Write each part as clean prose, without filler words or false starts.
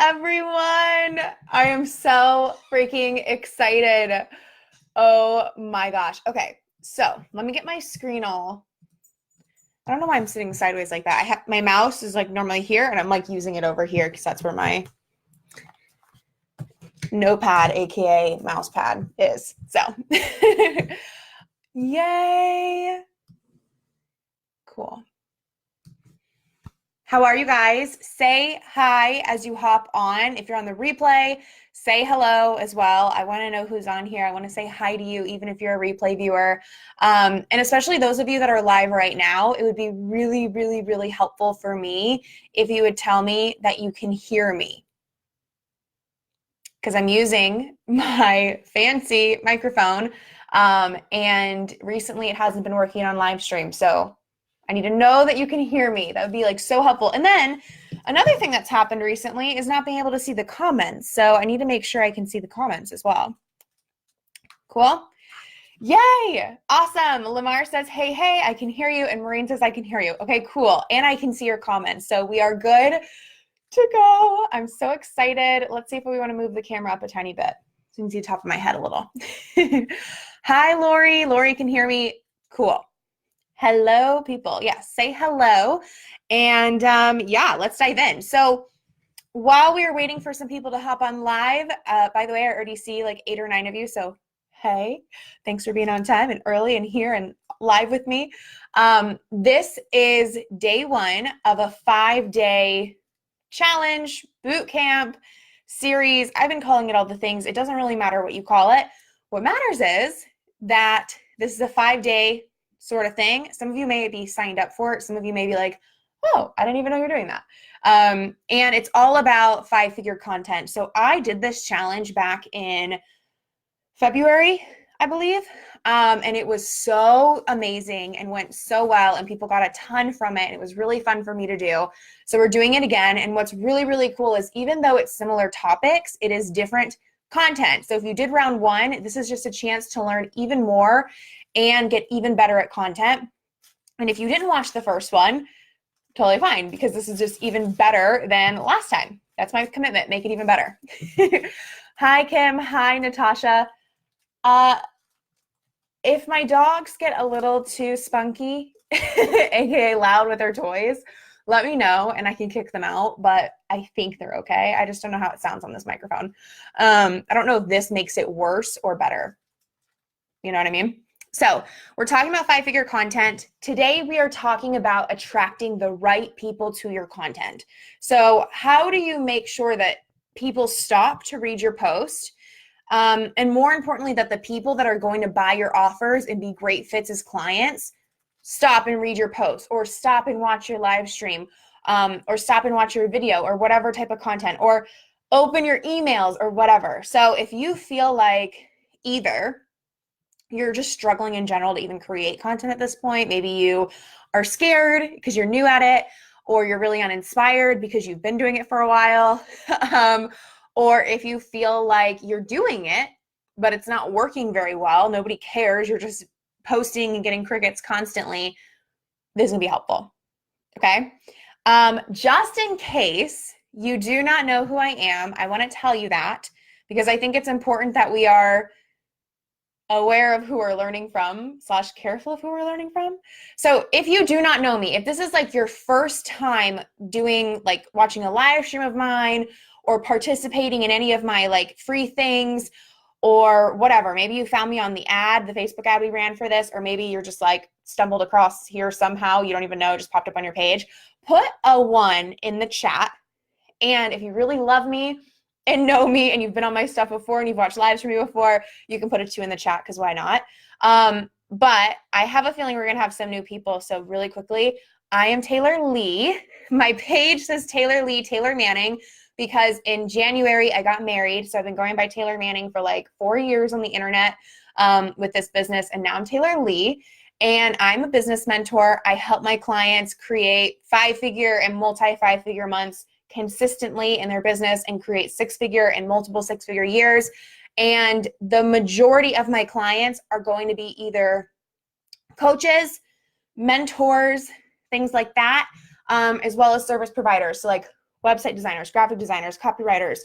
everyone. I am so freaking excited. Oh my gosh. Okay, so let me get my screen all. I don't know why I'm sitting sideways like that. I have my mouse is like normally here, and I'm like using it over here because that's where my notepad, aka mouse pad, is. So, yay. Cool. How are you guys? Say hi as you hop on. If you're on the replay, say hello as well. I want to know who's on here. I want to say hi to you, even if you're a replay viewer. And especially those of you that are live right now, it would be really, really, really helpful for me if you would tell me that you can hear me. Because I'm using my fancy microphone, and recently it hasn't been working on live stream. So I need to know that you can hear me. That would be like so helpful. And then another thing that's happened recently is not being able to see the comments. So I need to make sure I can see the comments as well. Cool. Yay. Awesome. Lamar says, hey, I can hear you. And Maureen says, I can hear you. Okay, cool. And I can see your comments. So we are good to go. I'm so excited. Let's see if we want to move the camera up a tiny bit so you can see the top of my head a little. Hi, Lori. Lori can hear me. Cool. Hello, people. Yeah, say hello. And yeah, let's dive in. So while we are waiting for some people to hop on live, by the way, I already see like 8 or 9 of you. So hey, thanks for being on time and early and here and live with me. This is day 1 of a 5-day challenge, boot camp, series. I've been calling it all the things. It doesn't really matter what you call it. What matters is that this is a 5-day sort of thing. Some of you may be signed up for it. Some of you may be like, oh, I didn't even know you're doing that. And it's all about 5-figure content. So I did this challenge back in February, I believe. And it was so amazing and went so well, and people got a ton from it. It was really fun for me to do. So we're doing it again. And what's really, really cool is even though it's similar topics, it is different content. So if you did round 1, this is just a chance to learn even more and get even better at content. And if you didn't watch the first one, totally fine, because this is just even better than last time. That's my commitment. Make it even better. Hi, Kim. Hi, Natasha. If my dogs get a little too spunky, aka loud with their toys, let me know and I can kick them out, but I think they're okay. I just don't know how it sounds on this microphone. I don't know if this makes it worse or better. You know what I mean? So we're talking about 5-figure content. Today, we are talking about attracting the right people to your content. So how do you make sure that people stop to read your post? And more importantly, that the people that are going to buy your offers and be great fits as clients stop and read your post, or stop and watch your live stream, or stop and watch your video, or whatever type of content, or open your emails or whatever. So if you feel like either you're just struggling in general to even create content at this point, maybe you are scared because you're new at it, or you're really uninspired because you've been doing it for a while, or if you feel like you're doing it, but it's not working very well, nobody cares, you're just posting and getting crickets constantly, this is gonna be helpful, okay? Just in case you do not know who I am, I wanna tell you that, because I think it's important that we are aware of who we're learning from / careful of who we're learning from. So if you do not know me, if this is like your first time doing, like watching a live stream of mine or participating in any of my like free things or whatever, maybe you found me on the ad, the Facebook ad we ran for this, or maybe you're just like stumbled across here somehow, you don't even know, it just popped up on your page, put a 1 in the chat. And if you really love me and know me and you've been on my stuff before and you've watched lives from me before, you can put a 2 in the chat, because why not? But I have a feeling we're gonna have some new people. So really quickly, I am Taylor Lee. My page says Taylor Lee, Taylor Manning, because in January I got married. So I've been going by Taylor Manning for like 4 years on the internet with this business. And now I'm Taylor Lee. And I'm a business mentor. I help my clients create 5-figure and multi 5-figure months consistently in their business and create 6-figure and multiple 6-figure years. And the majority of my clients are going to be either coaches, mentors, things like that, as well as service providers. So like website designers, graphic designers, copywriters,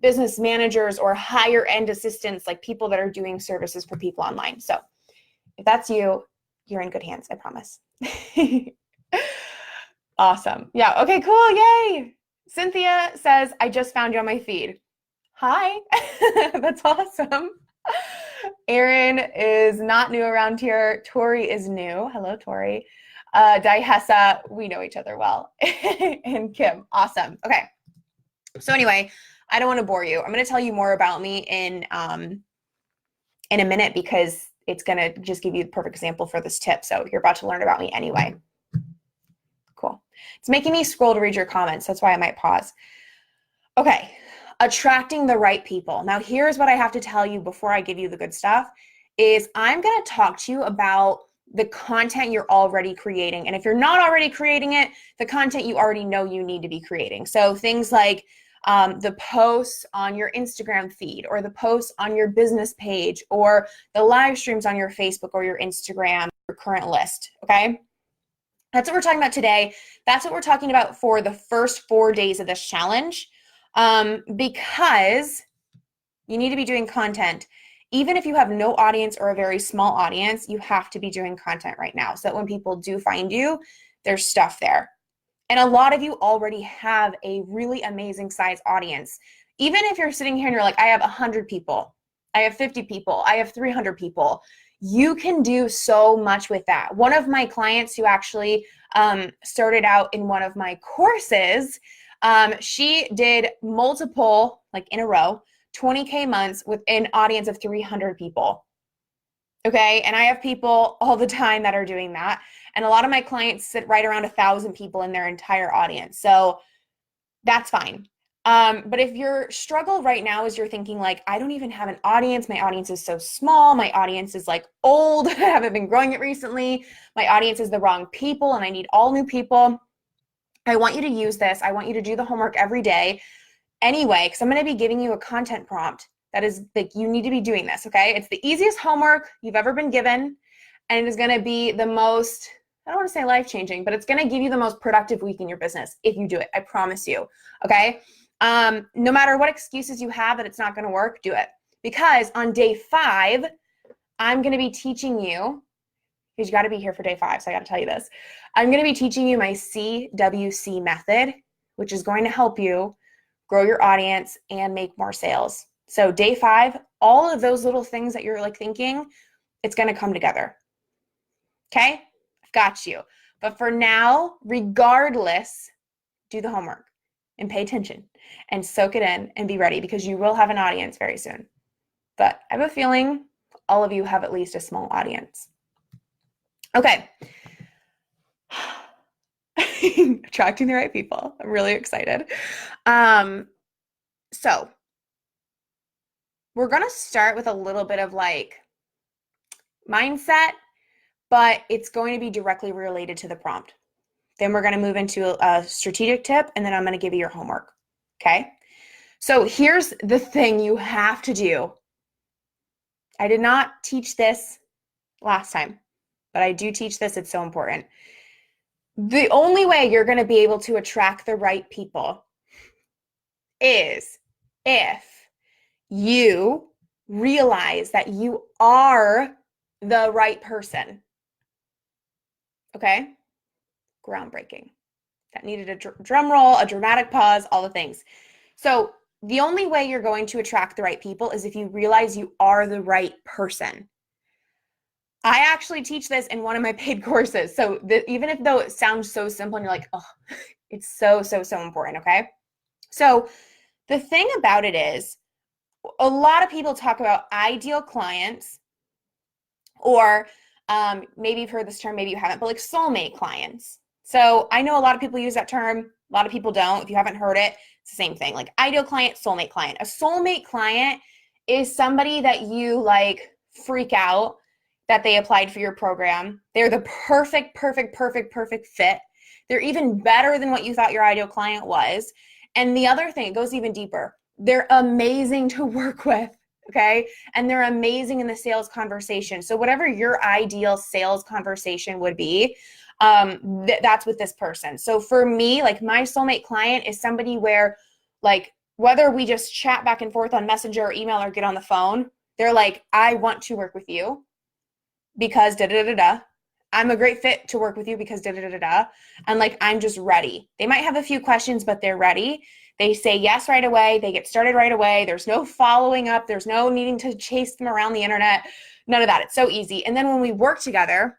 business managers, or higher end assistants, like people that are doing services for people online. So if that's you, you're in good hands, I promise. Awesome. Yeah. Okay, cool. Yay. Cynthia says, I just found you on my feed. Hi. That's awesome. Erin is not new around here. Tori is new. Hello, Tori. Dihessa, we know each other well. And Kim, awesome. Okay. So anyway, I don't want to bore you. I'm going to tell you more about me in a minute, because it's going to just give you the perfect example for this tip. So you're about to learn about me anyway. Cool. It's making me scroll to read your comments. That's why I might pause. Okay. Attracting the right people. Now, here's what I have to tell you before I give you the good stuff is I'm going to talk to you about the content you're already creating. And if you're not already creating it, the content you already know you need to be creating. So things like the posts on your Instagram feed, or the posts on your business page, or the live streams on your Facebook or your Instagram, your current list, okay? That's what we're talking about today. That's what we're talking about for the first 4 days of this challenge, because you need to be doing content. Even if you have no audience or a very small audience, you have to be doing content right now, so that when people do find you, there's stuff there. And a lot of you already have a really amazing size audience. Even if you're sitting here and you're like, I have 100 people, I have 50 people, I have 300 people, you can do so much with that. One of my clients who actually started out in one of my courses, she did multiple, like in a row, 20K months with an audience of 300 people. Okay. And I have people all the time that are doing that. And a lot of my clients sit right around 1,000 people in their entire audience. So that's fine. But if your struggle right now is you're thinking like, I don't even have an audience. My audience is so small. My audience is like old. I haven't been growing it recently. My audience is the wrong people and I need all new people. I want you to use this. I want you to do the homework every day anyway, because I'm going to be giving you a content prompt that is like, you need to be doing this. Okay. It's the easiest homework you've ever been given. And it is going to be the most, I don't want to say life-changing, but it's going to give you the most productive week in your business if you do it. I promise you. Okay. No matter what excuses you have that it's not going to work, do it. Because on day 5, I'm going to be teaching you, because you got to be here for day 5. So I got to tell you this. I'm going to be teaching you my CWC method, which is going to help you grow your audience and make more sales. So day 5, all of those little things that you're like thinking, it's going to come together. Okay. I've got you. But for now, regardless, do the homework and pay attention and soak it in and be ready, because you will have an audience very soon. But I have a feeling all of you have at least a small audience. Okay. Attracting the right people. I'm really excited. So we're going to start with a little bit of like mindset, but it's going to be directly related to the prompt. Then we're going to move into a strategic tip, and then I'm going to give you your homework. Okay. So here's the thing you have to do. I did not teach this last time, but I do teach this. It's so important. The only way you're going to be able to attract the right people is if you realize that you are the right person. Okay? Groundbreaking. That needed a drum roll, a dramatic pause, all the things. So the only way you're going to attract the right people is if you realize you are the right person. I actually teach this in one of my paid courses. So even if though it sounds so simple and you're like, oh, it's so important, okay? So the thing about it is, a lot of people talk about ideal clients, or maybe you've heard this term, maybe you haven't, but like soulmate clients. So I know a lot of people use that term. A lot of people don't. If you haven't heard it, it's the same thing. Like ideal client, soulmate client. A soulmate client is somebody that you like freak out that they applied for your program. They're the perfect fit. They're even better than what you thought your ideal client was. And the other thing, it goes even deeper. They're amazing to work with, okay? And they're amazing in the sales conversation. So whatever your ideal sales conversation would be, That's with this person. So for me, like my soulmate client is somebody where like whether we just chat back and forth on Messenger or email or get on the phone, they're like, I want to work with you because da da da da. I'm a great fit to work with you because da da da da. And like, I'm just ready. They might have a few questions, but they're ready. They say yes right away. They get started right away. There's no following up. There's no needing to chase them around the internet. None of that. It's so easy. And then when we work together,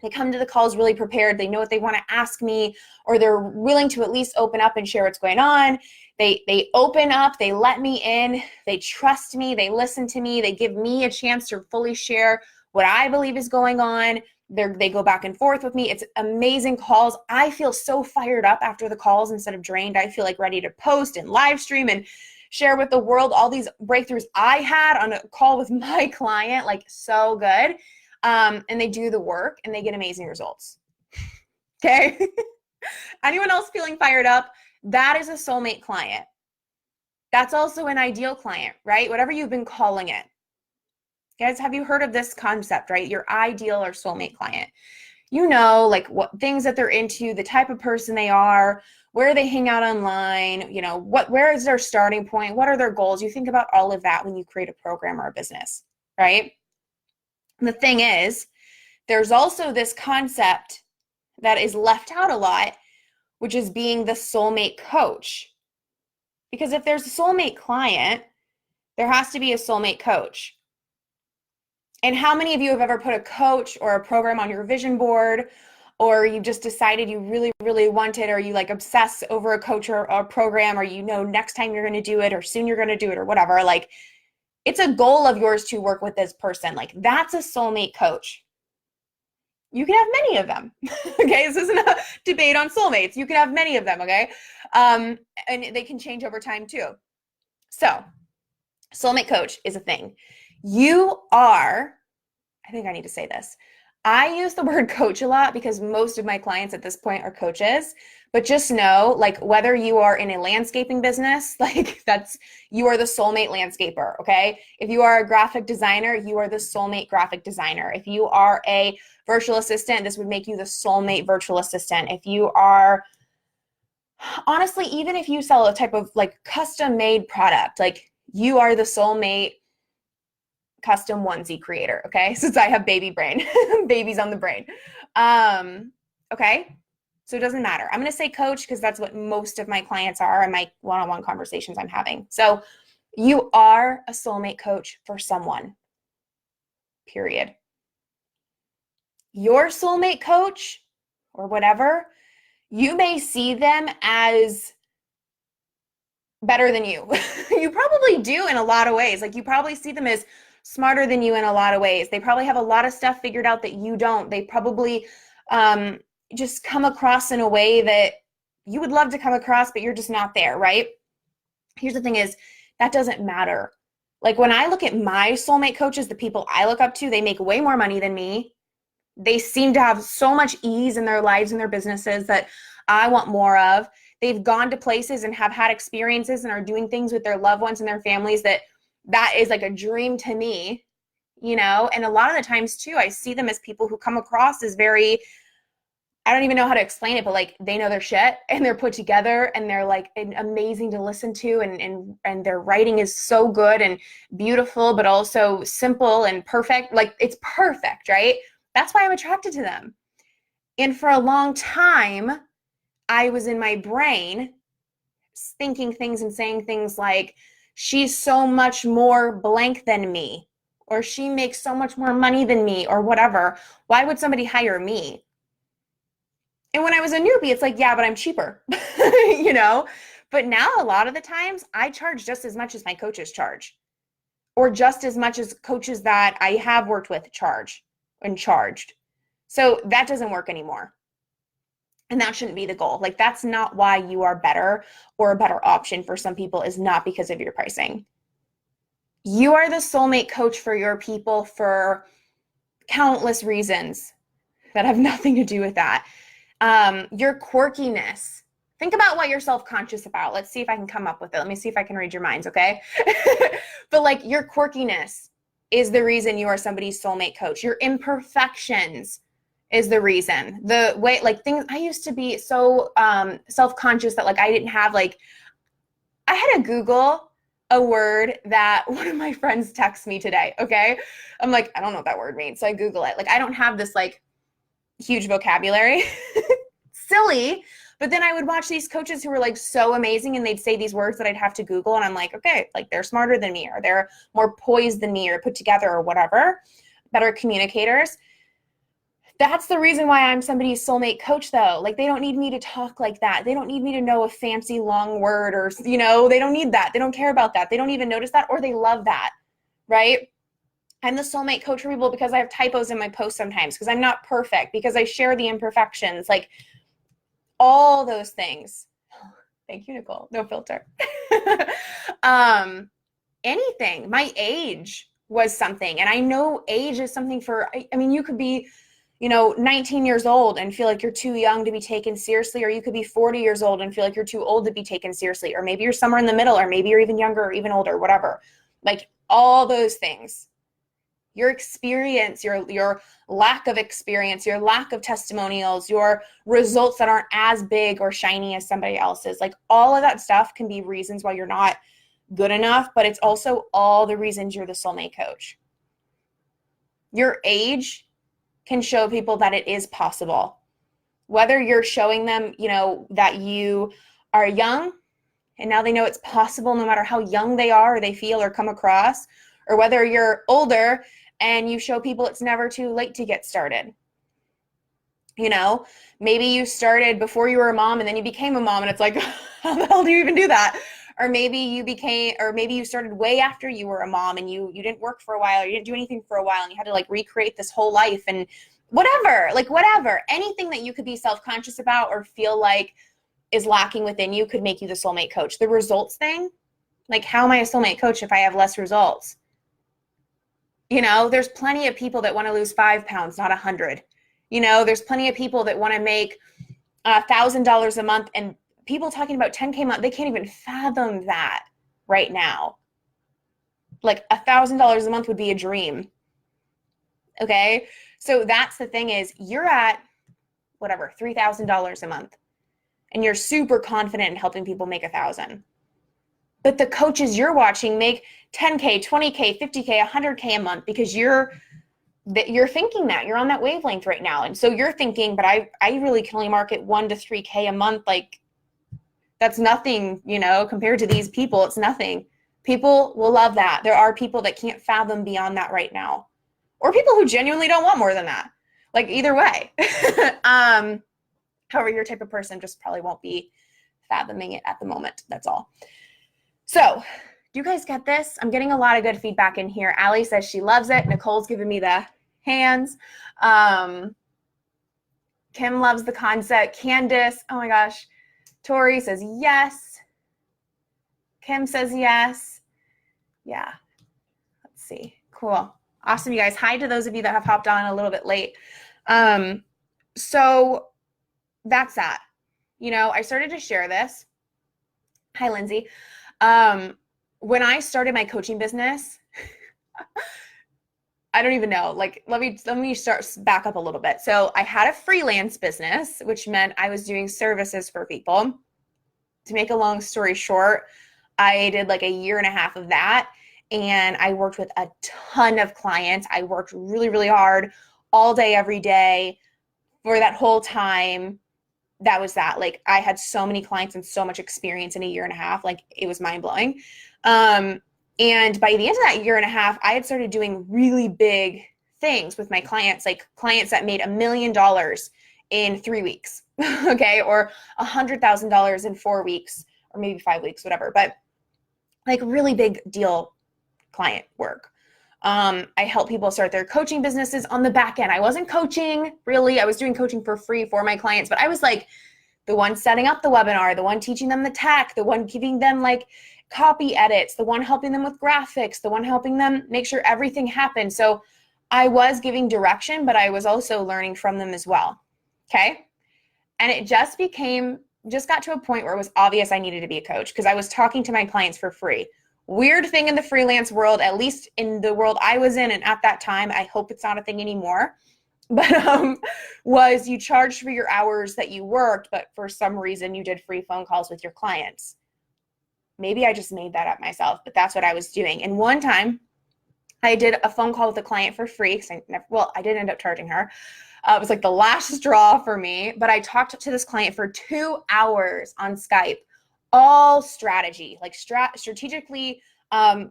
they come to the calls really prepared. They know what they want to ask me, or they're willing to at least open up and share what's going on. They open up, they let me in, they trust me, they listen to me, they give me a chance to fully share what I believe is going on. They go back and forth with me. It's amazing calls. I feel so fired up after the calls instead of drained. I feel like ready to post and live stream and share with the world all these breakthroughs I had on a call with my client, like so good. And they do the work and they get amazing results. Okay. Anyone else feeling fired up? That is a soulmate client. That's also an ideal client, right? Whatever you've been calling it. Guys, have you heard of this concept, right? Your ideal or soulmate client. You know, like what things that they're into, the type of person they are, where they hang out online, you know, where is their starting point? What are their goals? You think about all of that when you create a program or a business, right? And the thing is, there's also this concept that is left out a lot, which is being the soulmate coach. Because if there's a soulmate client, there has to be a soulmate coach. And how many of you have ever put a coach or a program on your vision board, or you just decided you really, really want it, or you like obsess over a coach or a program, or you know next time you're going to do it, or soon you're going to do it, or whatever. Like it's a goal of yours to work with this person. Like that's a soulmate coach. You can have many of them. Okay, this isn't a debate on soulmates. You can have many of them. Okay, and they can change over time too. So, soulmate coach is a thing. You are, I think I need to say this. I use the word coach a lot because most of my clients at this point are coaches, but just know, like, whether you are in a landscaping business, like you are the soulmate landscaper, okay? If you are a graphic designer, you are the soulmate graphic designer. If you are a virtual assistant, this would make you the soulmate virtual assistant. If you are, honestly, even if you sell a type of like custom made product, like you are the soulmate custom onesie creator, okay? Since I have baby brain, babies on the brain. Okay, so it doesn't matter. I'm going to say coach because that's what most of my clients are and my one-on-one conversations I'm having. So you are a soulmate coach for someone, period. Your soulmate coach or whatever, you may see them as better than you. You probably do in a lot of ways. Like you probably see them as smarter than you in a lot of ways. They probably have a lot of stuff figured out that you don't. They probably just come across in a way that you would love to come across, but you're just not there, right? Here's the thing is, that doesn't matter. Like when I look at my soulmate coaches, the people I look up to, they make way more money than me. They seem to have so much ease in their lives and their businesses that I want more of. They've gone to places and have had experiences and are doing things with their loved ones and their families that is like a dream to me, you know? And a lot of the times too, I see them as people who come across as very, I don't even know how to explain it, but like they know their shit and they're put together and they're like amazing to listen to, and their writing is so good and beautiful, but also simple and perfect. Like it's perfect, right? That's why I'm attracted to them. And for a long time, I was in my brain thinking things and saying things like, she's so much more blank than me, or she makes so much more money than me, or whatever. Why would somebody hire me? And when I was a newbie, it's like, yeah, but I'm cheaper, you know? But now a lot of the times I charge just as much as my coaches charge, or just as much as coaches that I have worked with charge and charged. So that doesn't work anymore. And that shouldn't be the goal. Like that's not why you are better, or a better option for some people is not because of your pricing. You are the soulmate coach for your people for countless reasons that have nothing to do with that. Your quirkiness. Think about what you're self-conscious about. Let's see if I can come up with it. Let me see if I can read your minds, okay? But like your quirkiness is the reason you are somebody's soulmate coach. Your imperfections is the reason. The way, like, things, I used to be so self-conscious that, like, I didn't have, like, I had to Google a word that one of my friends texted me today, okay? I'm like, I don't know what that word means, so I Google it. Like, I don't have this, like, huge vocabulary. Silly. But then I would watch these coaches who were, like, so amazing, and they'd say these words that I'd have to Google, and I'm like, okay, like, they're smarter than me, or they're more poised than me, or put together, or whatever, better communicators. That's the reason why I'm somebody's soulmate coach, though. Like, they don't need me to talk like that. They don't need me to know a fancy long word, or, you know, they don't need that. They don't care about that. They don't even notice that, or they love that, right? I'm the soulmate coach for people because I have typos in my posts sometimes, because I'm not perfect, because I share the imperfections, like all those things. Thank you, Nicole. No filter. Anything. My age was something. And I know age is something for, I mean, you could be, 19 years old and feel like you're too young to be taken seriously, or you could be 40 years old and feel like you're too old to be taken seriously, or maybe you're somewhere in the middle, or maybe you're even younger or even older, whatever. Like, all those things. Your experience, your lack of experience, your lack of testimonials, your results that aren't as big or shiny as somebody else's, like, all of that stuff can be reasons why you're not good enough, but it's also all the reasons you're the soulmate coach. Your age can show people that it is possible. Whether you're showing them, that you are young and now they know it's possible no matter how young they are or they feel or come across, or whether you're older and you show people it's never too late to get started. Maybe you started before you were a mom and then you became a mom and it's like, how the hell do you even do that? Or maybe you started way after you were a mom and you didn't work for a while, or you didn't do anything for a while, and you had to, like, recreate this whole life, and whatever, anything that you could be self-conscious about or feel like is lacking within you could make you the soulmate coach. The results thing, like, how am I a soulmate coach if I have less results? There's plenty of people that want to lose 5 pounds, not 100. There's plenty of people that want to make $1,000 a month, and people talking about 10K a month, they can't even fathom that right now. Like, $1,000 a month would be a dream. Okay. So that's the thing, is you're at whatever, $3,000 a month, and you're super confident in helping people make 1,000. But the coaches you're watching make 10K, 20K, 50K, 100K a month, because you're thinking that you're on that wavelength right now. And so you're thinking, but I really can only market 1 to 3K a month. Like, that's nothing, compared to these people. It's nothing. People will love that. There are people that can't fathom beyond that right now, or people who genuinely don't want more than that. Like, either way. However, your type of person just probably won't be fathoming it at the moment. That's all. So, do you guys get this? I'm getting a lot of good feedback in here. Allie says she loves it. Nicole's giving me the hands. Kim loves the concept. Candace, oh my gosh. Tori says yes. Kim says yes. Yeah. Let's see. Cool. Awesome, you guys. Hi to those of you that have hopped on a little bit late. So that's that. I started to share this. Hi, Lindsay. When I started my coaching business, I don't even know. Like, let me start back up a little bit. So I had a freelance business, which meant I was doing services for people. To make a long story short, I did like a 1.5 years of that, and I worked with a ton of clients. I worked really, really hard all day, every day for that whole time. That was that. Like, I had so many clients and so much experience in a 1.5 years. Like, it was mind blowing. And by the end of that 1.5 years, I had started doing really big things with my clients, like clients that made $1 million in 3 weeks, okay, or $100,000 in 4 weeks, or maybe 5 weeks, whatever. But like, really big deal client work. I help people start their coaching businesses on the back end. I wasn't coaching, really. I was doing coaching for free for my clients, but I was like the one setting up the webinar, the one teaching them the tech, the one giving them like copy edits, the one helping them with graphics, the one helping them make sure everything happened. So I was giving direction, but I was also learning from them as well. Okay. And it just got to a point where it was obvious I needed to be a coach, because I was talking to my clients for free. Weird thing in the freelance world, at least in the world I was in, and at that time, I hope it's not a thing anymore. but was you charged for your hours that you worked, but for some reason you did free phone calls with your clients. Maybe I just made that up myself, but that's what I was doing. And one time I did a phone call with a client for free because I did end up charging her. It was like the last straw for me, but I talked to this client for 2 hours on Skype, all strategy, like strategically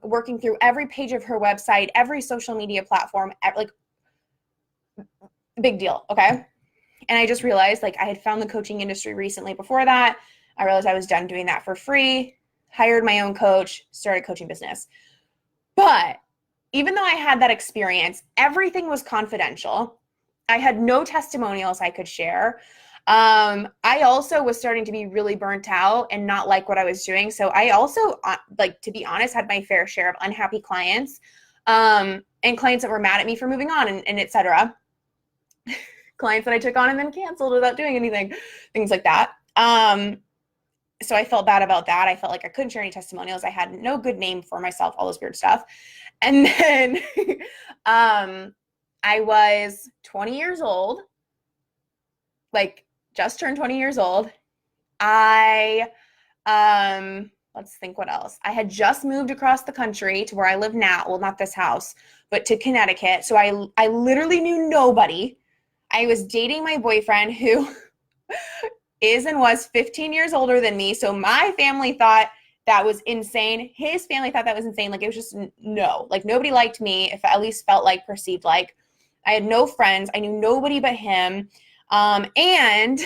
working through every page of her website, every social media platform, like big deal. Okay. And I just realized like I had found the coaching industry recently before that. I realized I was done doing that for free, hired my own coach, started coaching business. But even though I had that experience, everything was confidential. I had no testimonials I could share. I also was starting to be really burnt out and not like what I was doing. So I also, like, to be honest, had my fair share of unhappy clients, and clients that were mad at me for moving on and et cetera. Clients that I took on and then canceled without doing anything, things like that. So I felt bad about that. I felt like I couldn't share any testimonials. I had no good name for myself, all this weird stuff. And then I was 20 years old, like just turned 20 years old. Let's think what else. I had just moved across the country to where I live now. Well, not this house, but to Connecticut. So I literally knew nobody. I was dating my boyfriend who is and was 15 years older than me. So my family thought that was insane. His family thought that was insane. Like, it was just no, like nobody liked me, if at least felt like, perceived like. I had no friends. I knew nobody but him. And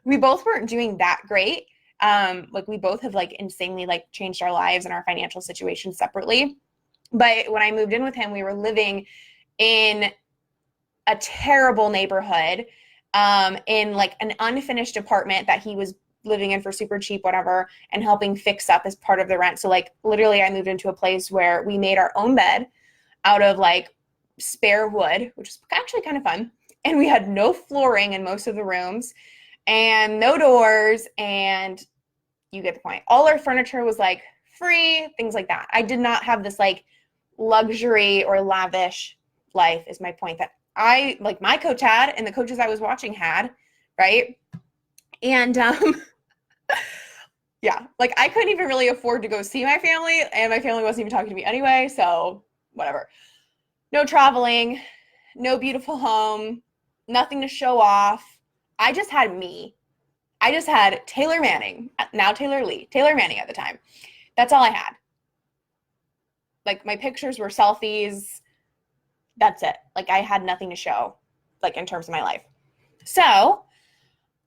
we both weren't doing that great. Like, we both have like insanely like changed our lives and our financial situation separately. But when I moved in with him, we were living in a terrible neighborhood, in like an unfinished apartment that he was living in for super cheap, whatever, and helping fix up as part of the rent. So like literally I moved into a place where we made our own bed out of like spare wood, which was actually kind of fun. And we had no flooring in most of the rooms and no doors, and you get the point. All our furniture was like free, things like that. I did not have this like luxury or lavish life, is my point, that I, like, my coach had and the coaches I was watching had, right? And yeah, like I couldn't even really afford to go see my family, and my family wasn't even talking to me anyway, so whatever. No traveling, no beautiful home, nothing to show off. I just had me. I just had Taylor Manning, now Taylor Lee, Taylor Manning at the time. That's all I had. Like, my pictures were selfies. That's it. Like, I had nothing to show, like, in terms of my life. So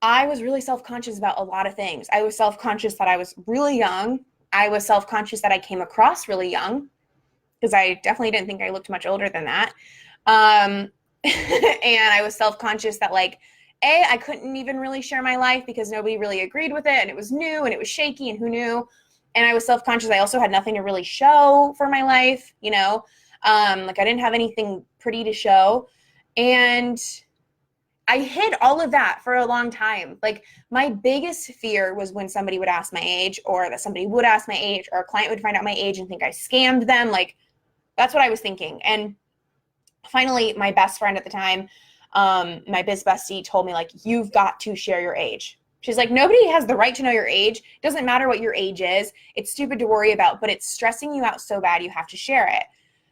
I was really self-conscious about a lot of things. I was self-conscious that I was really young. I was self-conscious that I came across really young, because I definitely didn't think I looked much older than that. And I was self-conscious that, like, I couldn't even really share my life because nobody really agreed with it, and it was new and it was shaky, and who knew? And I was self-conscious. I also had nothing to really show for my life, you know? Like, I didn't have anything pretty to show. And I hid all of that for a long time. Like, my biggest fear was when somebody would ask my age, or that somebody would ask my age, or a client would find out my age and think I scammed them. Like, that's what I was thinking. And finally, my best friend at the time, my biz bestie, told me, like, you've got to share your age. She's like, nobody has the right to know your age. It doesn't matter what your age is. It's stupid to worry about, but it's stressing you out so bad you have to share it.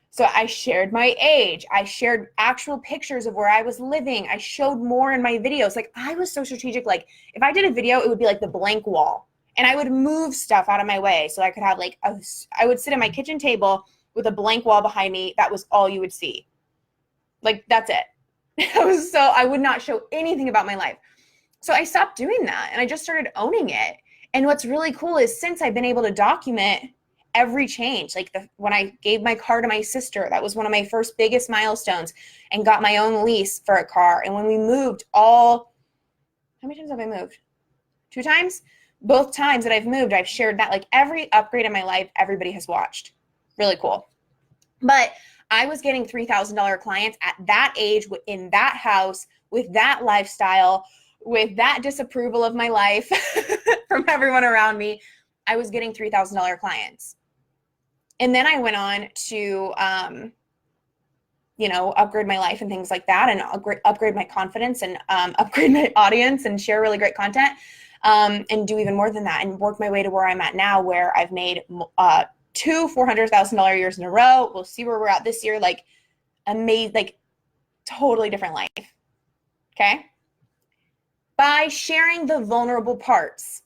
So I shared my age. I shared actual pictures of where I was living. I showed more in my videos. Like, I was so strategic. Like, if I did a video, it would be like the blank wall. And I would move stuff out of my way so I could have like, I would sit at my kitchen table with a blank wall behind me. That was all you would see. Like, that's it. I would not show anything about my life. So I stopped doing that, and I just started owning it. And what's really cool is, since I've been able to document every change, like when I gave my car to my sister, that was one of my first biggest milestones, and got my own lease for a car. And when we moved, how many times have I moved? 2 times? Both times that I've moved, I've shared that. Like, every upgrade in my life, everybody has watched. Really cool. But I was getting $3,000 clients at that age, in that house, with that lifestyle, with that disapproval of my life from everyone around me. I was getting $3,000 clients. And then I went on to upgrade my life and things like that, and upgrade my confidence, and upgrade my audience, and share really great content, and do even more than that, and work my way to where I'm at now, where I've made two $400,000 years in a row. We'll see where we're at this year. Like, amazing, like totally different life. Okay. By sharing the vulnerable parts.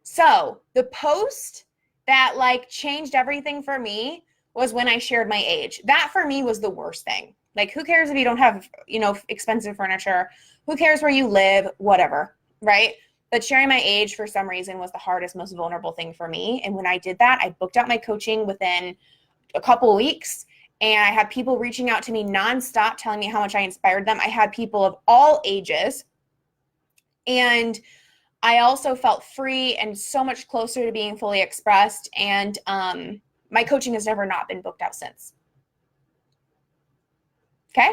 So the post that like changed everything for me was when I shared my age. That for me was the worst thing. Like, who cares if you don't have, expensive furniture? Who cares where you live? Whatever, right? But sharing my age for some reason was the hardest, most vulnerable thing for me. And when I did that, I booked out my coaching within a couple of weeks. And I had people reaching out to me nonstop, telling me how much I inspired them. I had people of all ages. And I also felt free and so much closer to being fully expressed. And my coaching has never not been booked out since. Okay?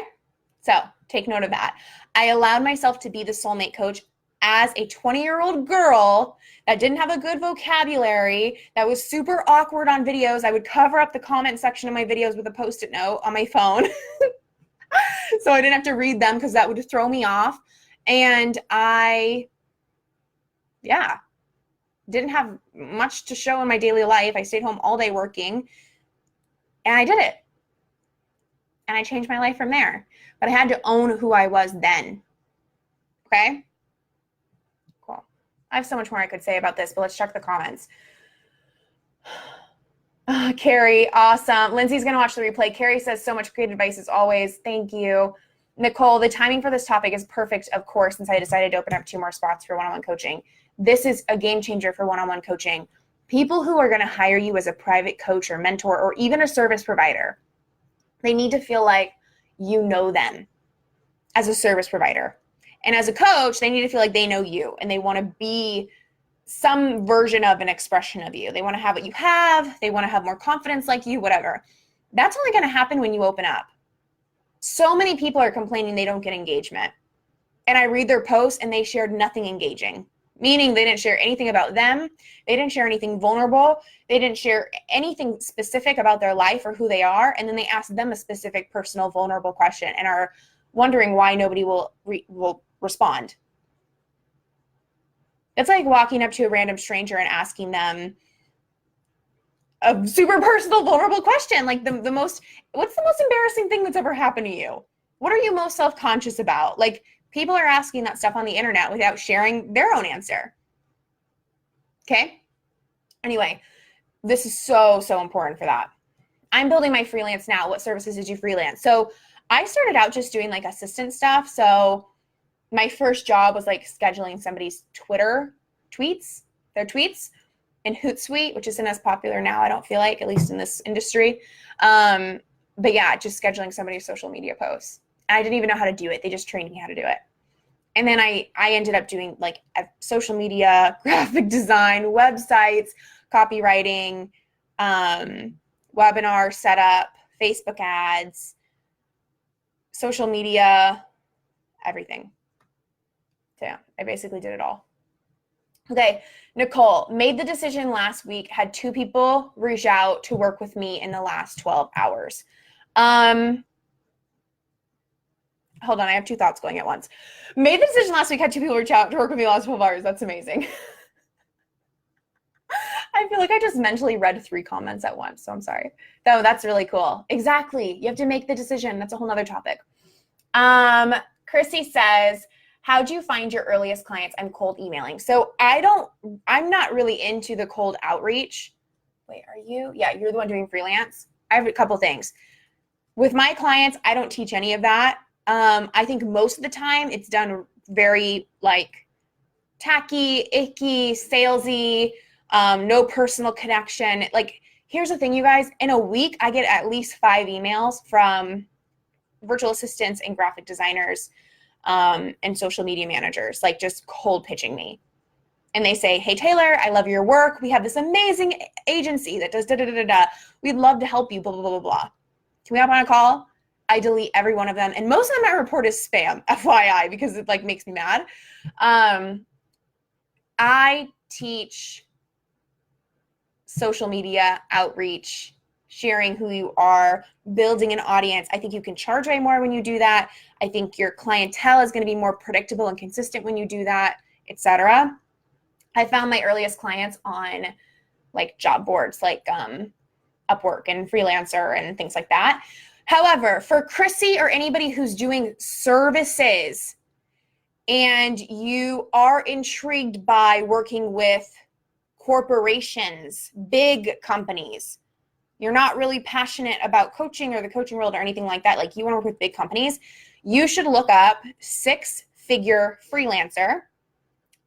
So take note of that. I allowed myself to be the soulmate coach as a 20-year-old girl that didn't have a good vocabulary, that was super awkward on videos. I would cover up the comment section of my videos with a Post-it note on my phone so I didn't have to read them because that would throw me off. And I didn't have much to show in my daily life. I stayed home all day working, and I did it. And I changed my life from there. But I had to own who I was then. Okay? Cool. I have so much more I could say about this, but let's check the comments. Carrie, awesome. Lindsay's going to watch the replay. Carrie says, so much great advice as always. Thank you. Nicole, the timing for this topic is perfect, of course, since I decided to open up 2 more spots for one-on-one coaching. This is a game changer for one-on-one coaching. People who are going to hire you as a private coach or mentor or even a service provider, they need to feel like you know them as a service provider. And as a coach, they need to feel like they know you, and they want to be some version of an expression of you. They want to have what you have. They want to have more confidence like you, whatever. That's only going to happen when you open up. So many people are complaining they don't get engagement. And I read their posts and they shared nothing engaging, meaning they didn't share anything about them. They didn't share anything vulnerable. They didn't share anything specific about their life or who they are. And then they ask them a specific, personal, vulnerable question and are wondering why nobody will respond. It's like walking up to a random stranger and asking them a super personal, vulnerable question. Like what's the most embarrassing thing that's ever happened to you? What are you most self-conscious about? Like, people are asking that stuff on the internet without sharing their own answer. Okay? Anyway, this is so, so important for that. I'm building my freelance now. What services did you freelance? So I started out just doing like assistant stuff. So my first job was like scheduling somebody's their tweets, in Hootsuite, which isn't as popular now, I don't feel like, at least in this industry. But yeah, just scheduling somebody's social media posts. And I didn't even know how to do it. They just trained me how to do it. And then I ended up doing like social media, graphic design, websites, copywriting, webinar setup, Facebook ads, social media, everything. So yeah, I basically did it all. Okay, Nicole, made the decision last week, had 2 people reach out to work with me in the last 12 hours. Hold on, I have 2 thoughts going at once. Made the decision last week, had 2 people reach out to work with me in the last 12 hours. That's amazing. I feel like I just mentally read 3 comments at once, so I'm sorry. No, that's really cool. Exactly. You have to make the decision. That's a whole nother topic. Chrissy says, how do you find your earliest clients? I'm cold emailing. So I'm not really into the cold outreach. Wait, are you? Yeah, you're the one doing freelance. I have a couple things. With my clients, I don't teach any of that. I think most of the time it's done very like tacky, icky, salesy, no personal connection. Like, here's the thing, you guys, in a week, I get at least 5 emails from virtual assistants and graphic designers and social media managers, like just cold pitching me. And they say, hey, Taylor, I love your work. We have this amazing agency that does da-da-da-da-da. We'd love to help you, blah, blah, blah, blah, blah. Can we hop on a call? I delete every one of them. And most of them I report as spam, FYI, because it like makes me mad. I teach social media outreach sharing who you are, building an audience. I think you can charge way more when you do that. I think your clientele is going to be more predictable and consistent when you do that, etc. I found my earliest clients on like job boards like Upwork and Freelancer and things like that. However, for Chrissy or anybody who's doing services and you are intrigued by working with corporations, big companies, you're not really passionate about coaching or the coaching world or anything like that, like you want to work with big companies, you should look up 6-figure freelancer.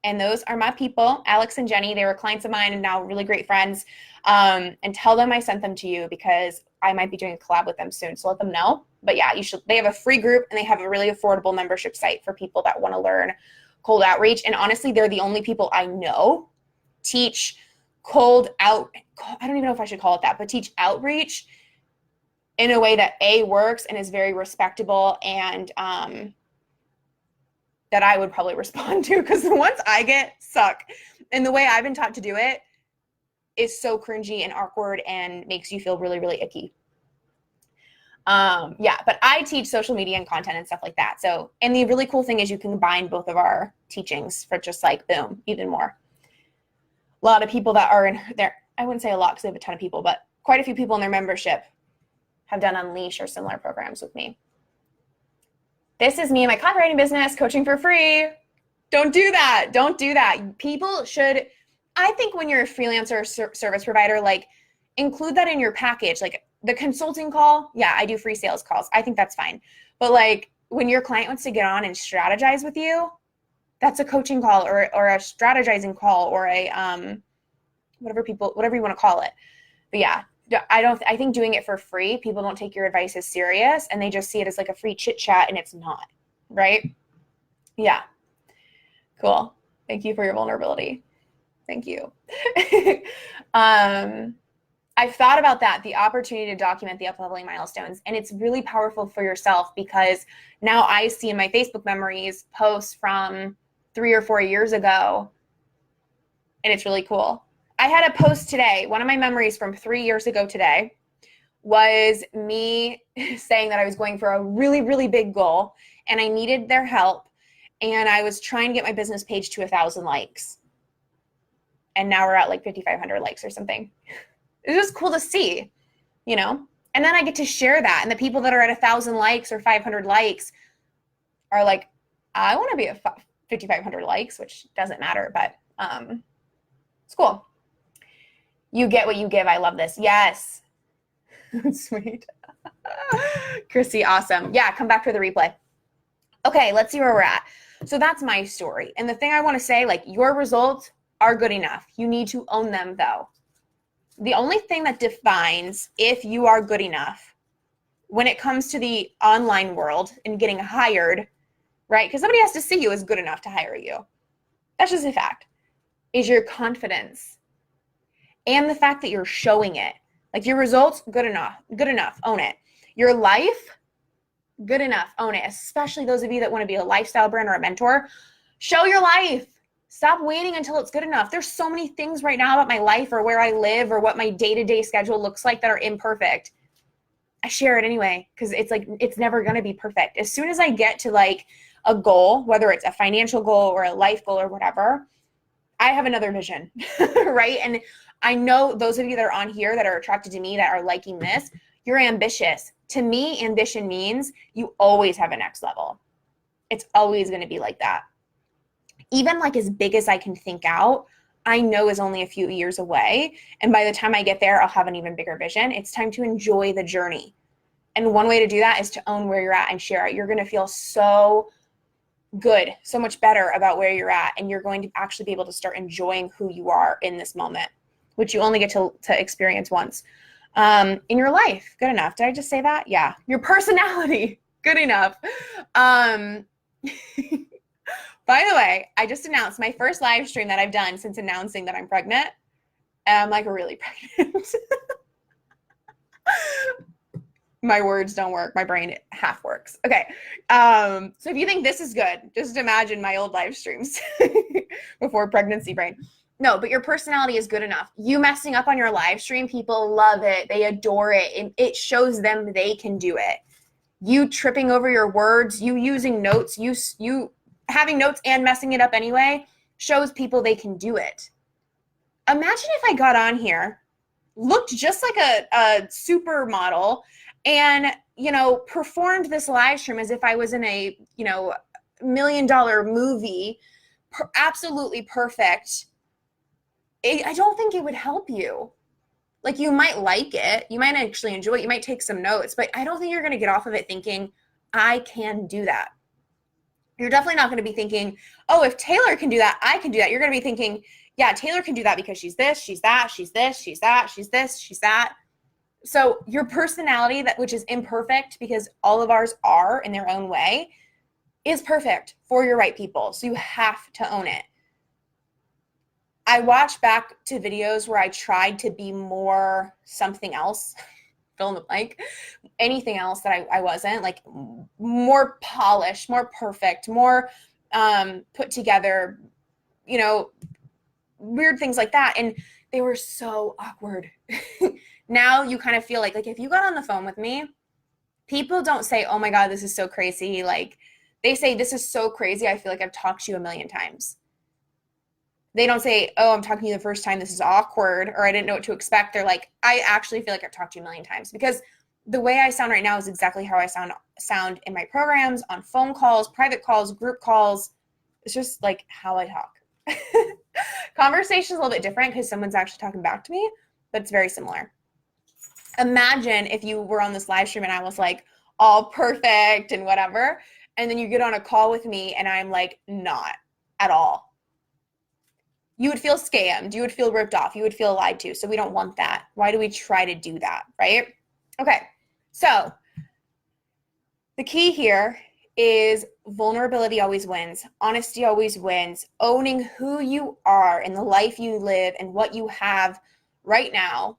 And those are my people, Alex and Jenny. They were clients of mine and now really great friends. And tell them I sent them to you because I might be doing a collab with them soon. So let them know. But yeah, you should. They have a free group and they have a really affordable membership site for people that want to learn cold outreach. And honestly, they're the only people I know teach cold out. I don't even know if I should call it that, but teach outreach in a way that A, works and is very respectable and that I would probably respond to, because the ones I get suck. And the way I've been taught to do it is so cringy and awkward and makes you feel really, really icky. Yeah, but I teach social media and content and stuff like that. So, and the really cool thing is you can combine both of our teachings for just like, boom, even more. A lot of people that are in there, I wouldn't say a lot because they have a ton of people, but quite a few people in their membership have done Unleash or similar programs with me. This is me and my copywriting business, coaching for free. Don't do that. Don't do that. People should, I think when you're a freelancer or service provider, like include that in your package. Like the consulting call, yeah, I do free sales calls. I think that's fine. But like when your client wants to get on and strategize with you, that's a coaching call or a strategizing call or a whatever you want to call it. But yeah, I think doing it for free, people don't take your advice as serious and they just see it as like a free chit chat and it's not, right? Yeah. Cool. Thank you for your vulnerability. Thank you. I've thought about that, the opportunity to document the up-leveling milestones, and it's really powerful for yourself because now I see in my Facebook memories posts from 3 or 4 years ago, and it's really cool. I had a post today. One of my memories from 3 years ago today was me saying that I was going for a really, really big goal and I needed their help. And I was trying to get my business page to 1,000 likes. And now we're at like 5,500 likes or something. It's just cool to see, you know? And then I get to share that. And the people that are at 1,000 likes or 500 likes are like, I want to be at 5,500 likes, which doesn't matter, but it's cool. You get what you give. I love this. Yes. Sweet. Chrissy, awesome. Yeah, come back for the replay. Okay, let's see where we're at. So that's my story. And the thing I want to say, like, your results are good enough. You need to own them, though. The only thing that defines if you are good enough when it comes to the online world and getting hired, right? Because somebody has to see you as good enough to hire you. That's just a fact. Is your confidence. And the fact that you're showing it. Like your results, good enough, own it. Your life, good enough, own it. Especially those of you that want to be a lifestyle brand or a mentor. Show your life. Stop waiting until it's good enough. There's so many things right now about my life or where I live or what my day-to-day schedule looks like that are imperfect. I share it anyway because it's like, it's never going to be perfect. As soon as I get to like a goal, whether it's a financial goal or a life goal or whatever, I have another vision, right? And I know those of you that are on here that are attracted to me, that are liking this, you're ambitious. To me, ambition means you always have a next level. It's always going to be like that. Even like as big as I can think out, I know is only a few years away. And by the time I get there, I'll have an even bigger vision. It's time to enjoy the journey. And one way to do that is to own where you're at and share it. You're going to feel so good, so much better about where you're at. And you're going to actually be able to start enjoying who you are in this moment, which you only get to experience once in your life. Good enough. Did I just say that? Yeah. Your personality. Good enough. By the way, I just announced my first live stream that I've done since announcing that I'm pregnant. And I'm like really pregnant. My words don't work. My brain half works. Okay. So if you think this is good, just imagine my old live streams before pregnancy brain. No, but your personality is good enough. You messing up on your live stream, people love it. They adore it. And it shows them they can do it. You tripping over your words, you using notes, you having notes and messing it up anyway, shows people they can do it. Imagine if I got on here, looked just like a supermodel, and, performed this live stream as if I was in a, $1 million movie, absolutely perfect. I don't think it would help you. Like, you might like it. You might actually enjoy it. You might take some notes, but I don't think you're going to get off of it thinking, I can do that. You're definitely not going to be thinking, oh, if Taylor can do that, I can do that. You're going to be thinking, yeah, Taylor can do that because she's this, she's that, she's this, she's that, she's this, she's that. So your personality, which is imperfect because all of ours are in their own way, is perfect for your right people. So you have to own it. I watched back to videos where I tried to be more something else, fill in the blank, anything else that I wasn't, like more polished, more perfect, more put together, weird things like that. And they were so awkward. Now you kind of feel like if you got on the phone with me, people don't say, oh my God, this is so crazy. Like, they say, this is so crazy. I feel like I've talked to you a million times. They don't say, oh, I'm talking to you the first time, this is awkward, or I didn't know what to expect. They're like, I actually feel like I've talked to you a million times, because the way I sound right now is exactly how I sound in my programs, on phone calls, private calls, group calls. It's just like how I talk. Conversation is a little bit different because someone's actually talking back to me, but it's very similar. Imagine if you were on this live stream and I was like all perfect and whatever, and then you get on a call with me and I'm like not at all. You would feel scammed. You would feel ripped off. You would feel lied to. So we don't want that. Why do we try to do that, right? Okay, so the key here is vulnerability always wins. Honesty always wins. Owning who you are and the life you live and what you have right now,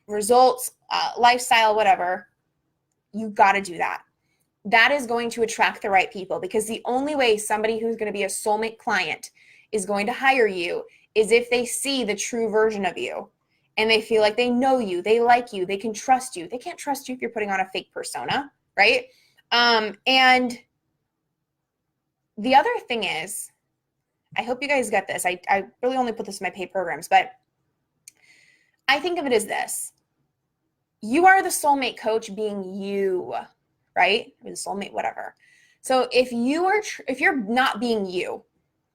results, lifestyle, whatever, you got to do that. That is going to attract the right people, because the only way somebody who's going to be a soulmate client is going to hire you is if they see the true version of you and they feel like they know you, they like you, they can trust you. They can't trust you if you're putting on a fake persona, right? And the other thing is, I hope you guys get this. I really only put this in my paid programs, but I think of it as this. You are the soulmate coach being you, right? Or the soulmate, whatever. So if you're not being you,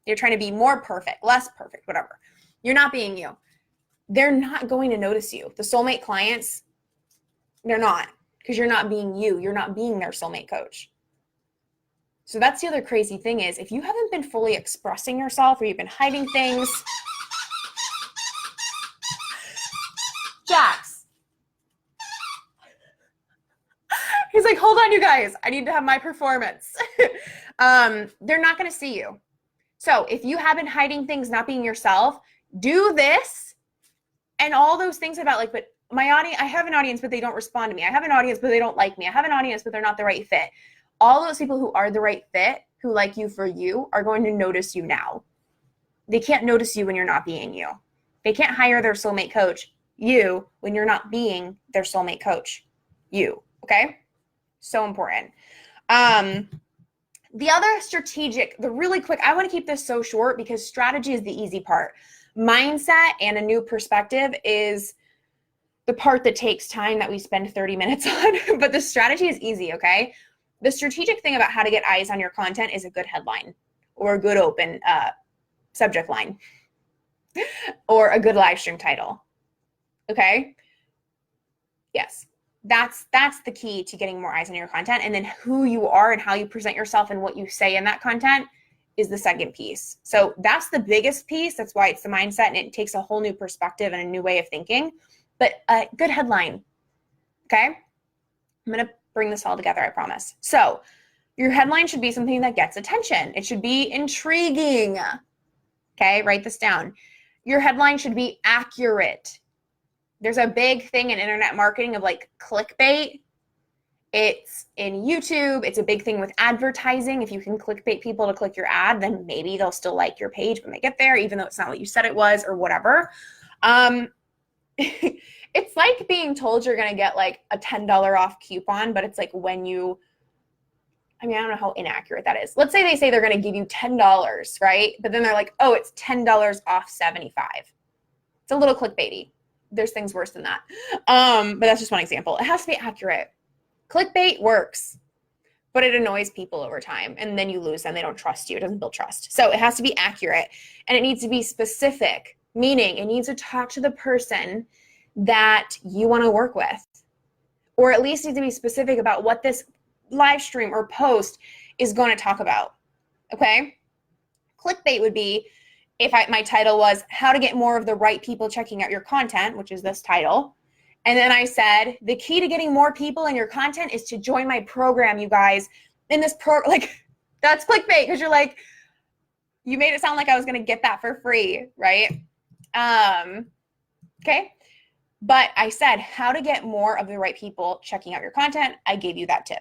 you're trying to be more perfect, less perfect, whatever. You're not being you. They're not going to notice you. The soulmate clients, they're not, because you're not being you. You're not being their soulmate coach. So that's the other crazy thing is, if you haven't been fully expressing yourself, or you've been hiding things. Jax. He's like, hold on, you guys. I need to have my performance. They're not going to see you. So if you have been hiding things, not being yourself, do this and all those things about like, but my audience, I have an audience, but they don't respond to me. I have an audience, but they don't like me. I have an audience, but they're not the right fit. All those people who are the right fit, who like you for you, are going to notice you now. They can't notice you when you're not being you. They can't hire their soulmate coach, you, when you're not being their soulmate coach, you. Okay? So important. The other strategic, the really quick, I want to keep this so short because strategy is the easy part. Mindset and a new perspective is the part that takes time that we spend 30 minutes on, but the strategy is easy, okay? The strategic thing about how to get eyes on your content is a good headline or a good open subject line or a good live stream title, okay? Yes. That's the key to getting more eyes on your content. And then who you are and how you present yourself and what you say in that content is the second piece. So that's the biggest piece. That's why it's the mindset, and it takes a whole new perspective and a new way of thinking. But a good headline, okay? I'm going to bring this all together, I promise. So your headline should be something that gets attention. It should be intriguing, okay? Write this down. Your headline should be accurate. There's a big thing in internet marketing of like clickbait, It's in YouTube. It's a big thing with advertising. If you can clickbait people to click your ad, then maybe they'll still like your page when they get there, even though it's not what you said it was or whatever. It's like being told you're going to get like a $10 off coupon, but it's like when you, I mean, I don't know how inaccurate that is. Let's say they say they're going to give you $10, right? But then they're like, oh, it's $10 off 75. It's a little clickbaity. There's things worse than that. But that's just one example. It has to be accurate. Clickbait works, but it annoys people over time, and then you lose them. They don't trust you. It doesn't build trust. So it has to be accurate, and it needs to be specific, meaning it needs to talk to the person that you want to work with, or at least need to be specific about what this live stream or post is going to talk about. Okay? Clickbait would be if my title was how to get more of the right people checking out your content, which is this title. And then I said, the key to getting more people in your content is to join my program, you guys. In this like, that's clickbait, because you're like, you made it sound like I was going to get that for free, right? Okay. But I said, how to get more of the right people checking out your content. I gave you that tip.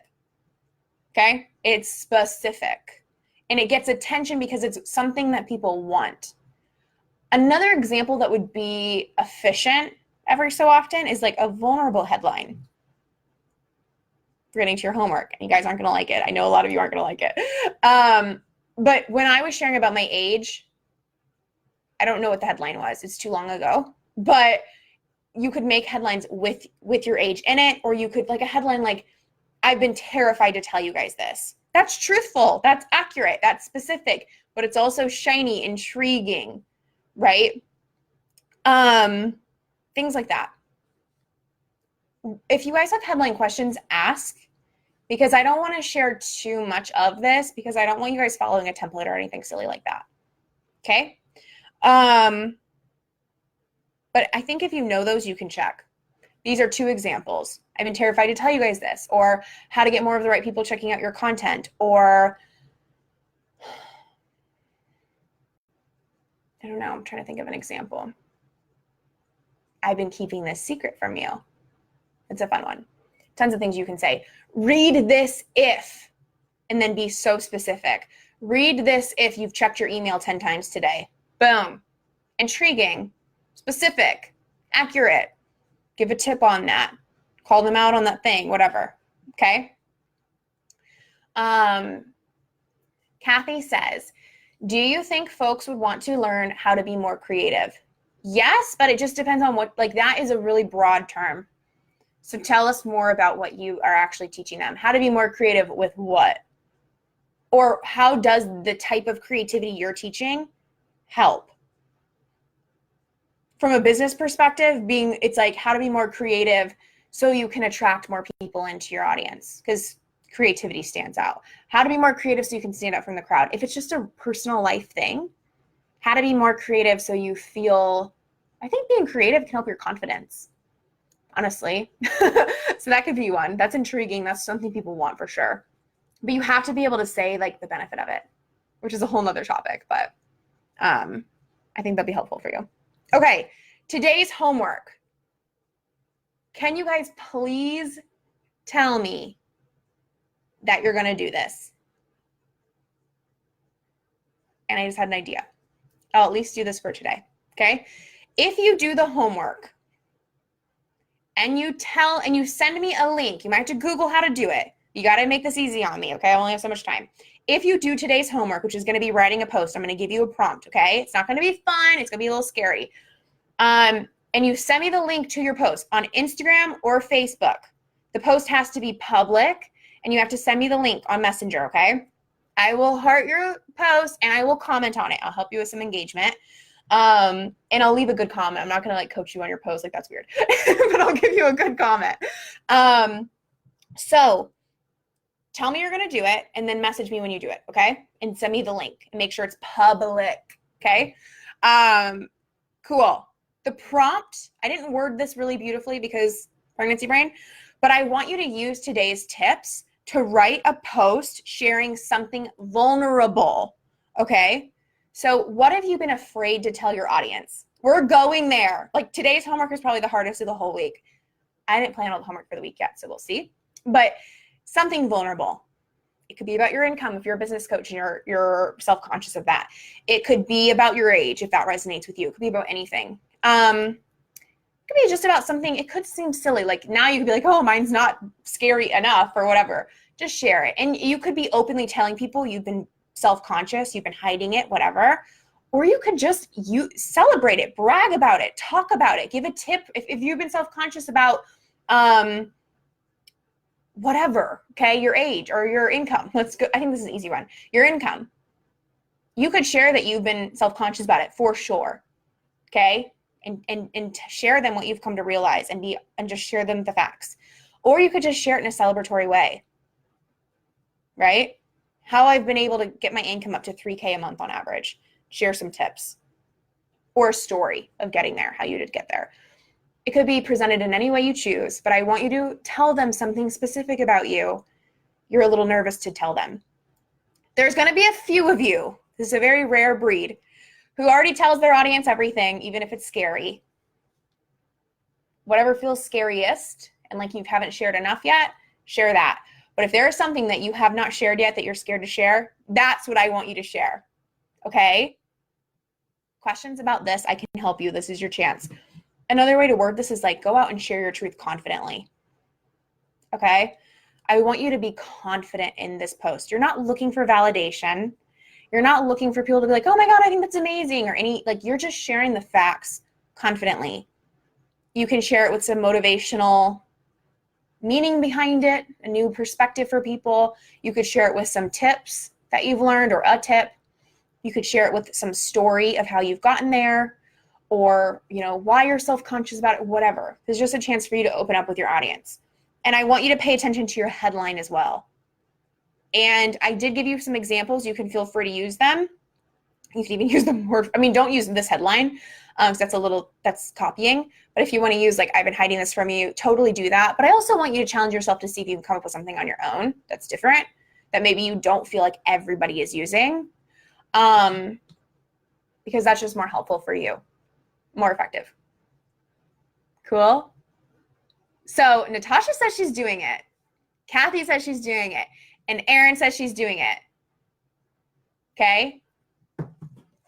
Okay. It's specific, and it gets attention because it's something that people want. Another example that would be efficient every so often is like a vulnerable headline. We're getting to your homework, and you guys aren't going to like it. I know a lot of you aren't going to like it. But when I was sharing about my age, I don't know what the headline was. It's too long ago. But you could make headlines with your age in it, or you could like a headline like, I've been terrified to tell you guys this. That's truthful. That's accurate. That's specific. But it's also shiny, intriguing, right? Things like that. If you guys have headline questions, ask, because I don't want to share too much of this, because I don't want you guys following a template or anything silly like that. Okay? But I think if you know those, you can check. These are two examples. I've been terrified to tell you guys this, or how to get more of the right people checking out your content, or I don't know, I'm trying to think of an example. I've been keeping this secret from you. It's a fun one. Tons of things you can say. Read this if, and then be so specific. Read this if you've checked your email 10 times today. Boom. Intriguing, specific, accurate. Give a tip on that. Call them out on that thing, whatever. Okay? Kathy says, do you think folks would want to learn how to be more creative? Yes, but it just depends on what, like that is a really broad term. So tell us more about what you are actually teaching them. How to be more creative with what? Or how does the type of creativity you're teaching help? From a business perspective, it's like how to be more creative so you can attract more people into your audience, because creativity stands out. How to be more creative so you can stand out from the crowd. If it's just a personal life thing, how to be more creative so you feel, I think being creative can help your confidence, honestly. So that could be one. That's intriguing. That's something people want for sure. But you have to be able to say like the benefit of it, which is a whole nother topic, but I think that'd be helpful for you. Okay, today's homework. Can you guys please tell me that you're going to do this? And I just had an idea. I'll at least do this for today, okay? If you do the homework and you send me a link, you might have to Google how to do it. You got to make this easy on me, okay? I only have so much time. If you do today's homework, which is going to be writing a post, I'm going to give you a prompt, okay? It's not going to be fun. It's going to be a little scary. And you send me the link to your post on Instagram or Facebook. The post has to be public, and you have to send me the link on Messenger, okay? I will heart your post, and I will comment on it. I'll help you with some engagement. And I'll leave a good comment. I'm not going to like coach you on your post. Like that's weird. But I'll give you a good comment. So tell me you're going to do it, and then message me when you do it, okay? And send me the link and make sure it's public, okay? Cool. The prompt, I didn't word this really beautifully because pregnancy brain, but I want you to use today's tips to write a post sharing something vulnerable, okay? So what have you been afraid to tell your audience? We're going there. Like today's homework is probably the hardest of the whole week. I didn't plan all the homework for the week yet, so we'll see. But something vulnerable. It could be about your income if you're a business coach and you're self-conscious of that. It could be about your age if that resonates with you. It could be about anything. It could be just about something. It could seem silly. Like now you could be like, oh, mine's not scary enough or whatever. Just share it. And you could be openly telling people you've been self-conscious, you've been hiding it, whatever. Or you could just celebrate it, brag about it, talk about it, give a tip. If you've been self-conscious about whatever, okay, your age or your income. Let's go. I think this is an easy one. Your income. You could share that you've been self-conscious about it for sure, okay? And share them what you've come to realize and just share them the facts. Or you could just share it in a celebratory way, right? How I've been able to get my income up to $3,000 a month on average. Share some tips or a story of getting there, how you did get there. It could be presented in any way you choose, but I want you to tell them something specific about you. You're a little nervous to tell them. There's going to be a few of you, this is a very rare breed, who already tells their audience everything, even if it's scary. Whatever feels scariest and like you haven't shared enough yet, share that. But if there is something that you have not shared yet that you're scared to share, that's what I want you to share, okay? Questions about this, I can help you. This is your chance. Another way to word this is like, go out and share your truth confidently, okay? I want you to be confident in this post. You're not looking for validation. You're not looking for people to be like, oh my God, I think that's amazing, or you're just sharing the facts confidently. You can share it with some motivational meaning behind it, a new perspective for people. You could share it with some tips that you've learned or a tip. You could share it with some story of how you've gotten there, or, why you're self-conscious about it, whatever. There's just a chance for you to open up with your audience. And I want you to pay attention to your headline as well. And I did give you some examples. You can feel free to use them. You can even use them more. Don't use this headline, because that's copying. But if you want to use I've been hiding this from you, totally do that. But I also want you to challenge yourself to see if you can come up with something on your own that's different, that maybe you don't feel like everybody is using, because that's just more helpful for you, more effective. Cool? So Natasha says she's doing it. Kathy says she's doing it. And Erin says she's doing it. Okay?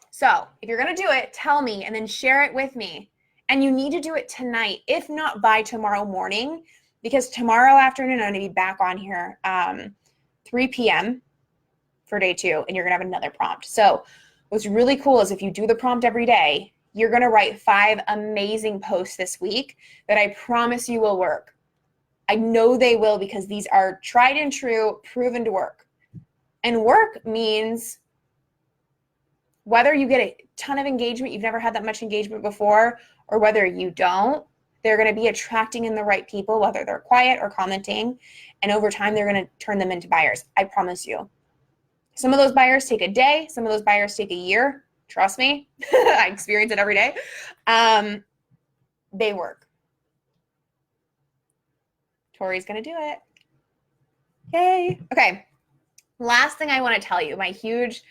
So if you're going to do it, tell me and then share it with me. And you need to do it tonight, if not by tomorrow morning, because tomorrow afternoon I'm going to be back on here 3 p.m. for day 2, and you're going to have another prompt. So what's really cool is if you do the prompt every day, you're going to write 5 amazing posts this week that I promise you will work. I know they will, because these are tried and true, proven to work. And work means whether you get a ton of engagement, you've never had that much engagement before, or whether you don't, they're going to be attracting in the right people, whether they're quiet or commenting. And over time, they're going to turn them into buyers. I promise you. Some of those buyers take a day. Some of those buyers take a year. Trust me. I experience it every day. They work. Tori's going to do it. Yay. Okay. Last thing I want to tell you, my huge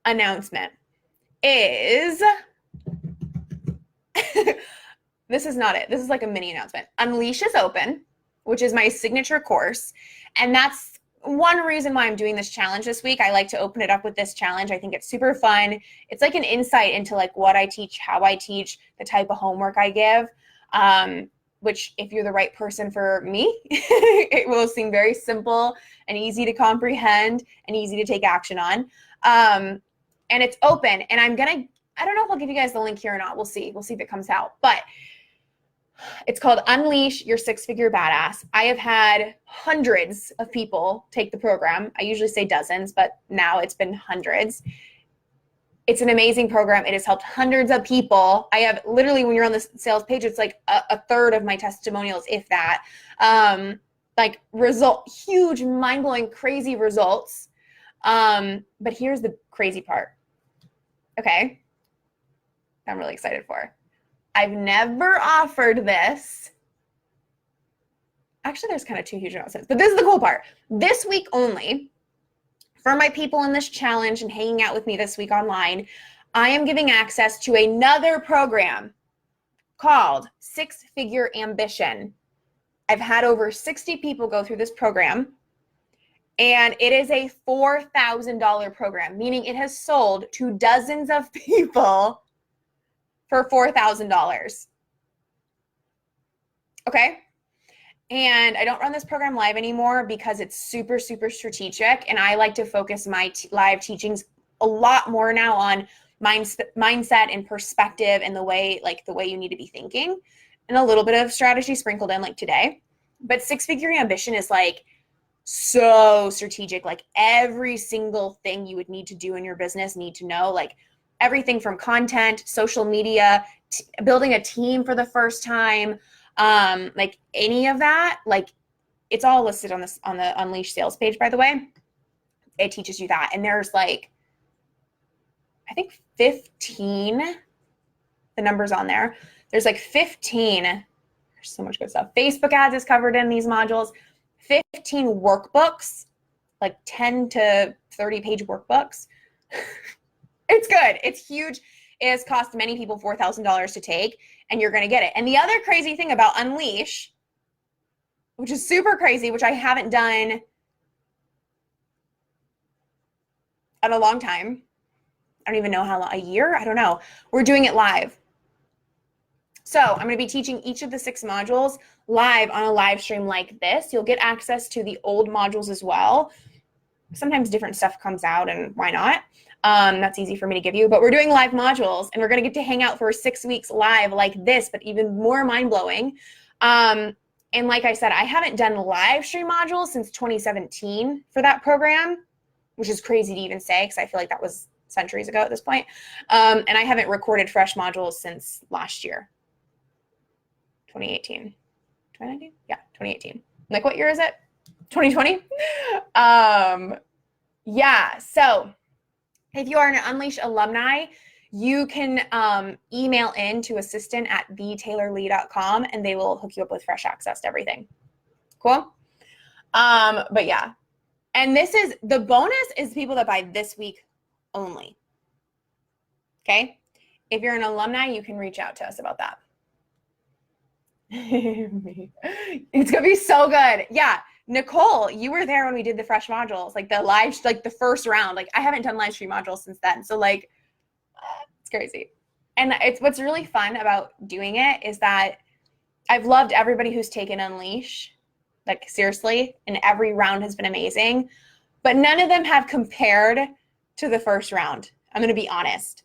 announcement is, this is not it. This is like a mini announcement. Unleash is open, which is my signature course. And that's one reason why I'm doing this challenge this week. I like to open it up with this challenge. I think it's super fun. It's like an insight into what I teach, how I teach, the type of homework I give. Which if you're the right person for me, it will seem very simple and easy to comprehend and easy to take action on. And it's open, and I don't know if I'll give you guys the link here or not. We'll see. We'll see if it comes out. But it's called Unleash Your Six-Figure Badass. I have had hundreds of people take the program. I usually say dozens, but now it's been hundreds. It's an amazing program. It has helped hundreds of people. I have literally, when you're on the sales page, it's like a third of my testimonials, if that. Huge, mind-blowing, crazy results. But here's the crazy part. Okay. I'm really excited for. I've never offered this. Actually, there's kind of 2 huge announcements, but this is the cool part. This week only, for my people in this challenge and hanging out with me this week online, I am giving access to another program called Six-Figure Ambition. I've had over 60 people go through this program. And it is a $4,000 program, meaning it has sold to dozens of people for $4,000. Okay? And I don't run this program live anymore because it's super, super strategic. And I like to focus my live teachings a lot more now on mindset and perspective and the way you need to be thinking, and a little bit of strategy sprinkled in like today. But six-figure ambition is like so strategic. Like every single thing you would need to do in your business, need to know, like everything from content, social media, building a team for the first time, like any of that, like it's all listed on the Unleash sales page, by the way. It teaches you that. And there's like, I think 15, the numbers on there. There's like 15, there's so much good stuff. Facebook ads is covered in these modules, 15 workbooks, like 10 to 30 page workbooks. It's good. It's huge. It has cost many people $4,000 to take, and you're going to get it. And the other crazy thing about Unleash, which is super crazy, which I haven't done in a long time. I don't even know how long, a year? I don't know. We're doing it live. So I'm going to be teaching each of the 6 modules live on a live stream like this. You'll get access to the old modules as well. Sometimes different stuff comes out, and why not? That's easy for me to give you, but we're doing live modules, and we're going to get to hang out for 6 weeks live like this, but even more mind-blowing. And like I said, I haven't done live stream modules since 2017 for that program, which is crazy to even say because I feel like that was centuries ago at this point. And I haven't recorded fresh modules since last year, 2018. 2019? Yeah, 2018. Like, what year is it? 2020? Yeah, so if you are an Unleash alumni, you can email in to assistant@thetaylorlee.com, and they will hook you up with fresh access to everything. Cool? But yeah. And this is, the bonus is people that buy this week only. Okay? If you're an alumni, you can reach out to us about that. It's going to be so good. Yeah. Nicole, you were there when we did the fresh modules, like the live, like the first round. Like I haven't done live stream modules since then. So like, it's crazy. And it's what's really fun about doing it is that I've loved everybody who's taken Unleash, like seriously, and every round has been amazing, but none of them have compared to the first round. I'm going to be honest.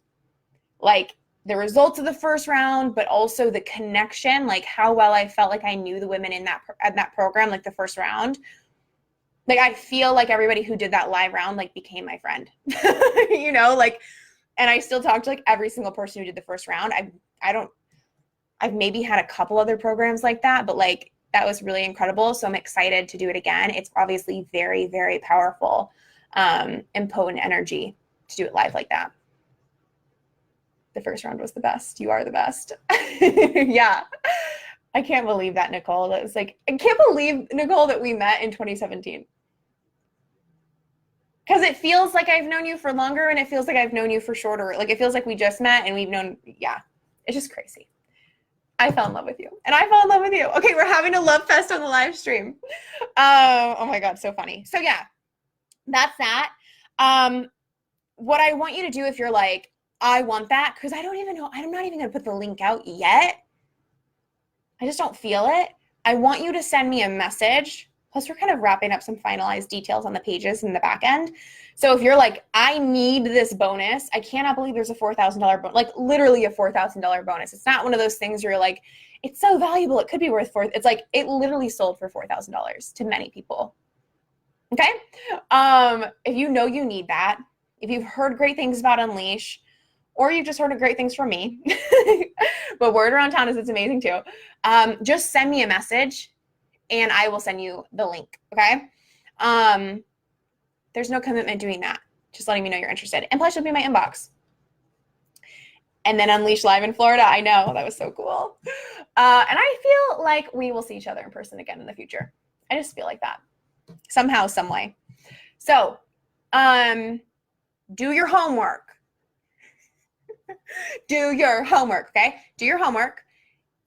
Like the results of the first round, but also the connection, like how well I felt like I knew the women in that program, like the first round. Like I feel like everybody who did that live round like became my friend, you know, like, and I still talk to like every single person who did the first round. I've maybe had a couple other programs like that, but like that was really incredible. So I'm excited to do it again. It's obviously very, very powerful and potent energy to do it live like that. The first round was the best. You are the best. Yeah. I can't believe that, Nicole. That was like, I can't believe, Nicole, that we met in 2017. Because it feels like I've known you for longer, and it feels like I've known you for shorter. Like it feels like we just met and we've known, yeah. It's just crazy. I fell in love with you, and I fell in love with you. Okay, we're having a love fest on the live stream. Oh my God, so funny. So yeah, that's that. What I want you to do if you're like, I want that, because I don't even know, I'm not even going to put the link out yet. I just don't feel it. I want you to send me a message. Plus, we're kind of wrapping up some finalized details on the pages in the back end. So if you're like, I need this bonus, I cannot believe there's a $4,000 bonus, like literally a $4,000 bonus. It's not one of those things where you're like, it's so valuable, it could be worth $4,000. It's like, it literally sold for $4,000 to many people. Okay? If you know you need that, if you've heard great things about Unleash, or you've just heard great things from me, but word around town is it's amazing too. Just send me a message and I will send you the link, okay? There's no commitment doing that. Just letting me know you're interested. And plus you'll be in my inbox. And then Unleash live in Florida. I know, that was so cool. And I feel like we will see each other in person again in the future. I just feel like that. Somehow, some way. So, do your homework. Do your homework, okay? Do your homework.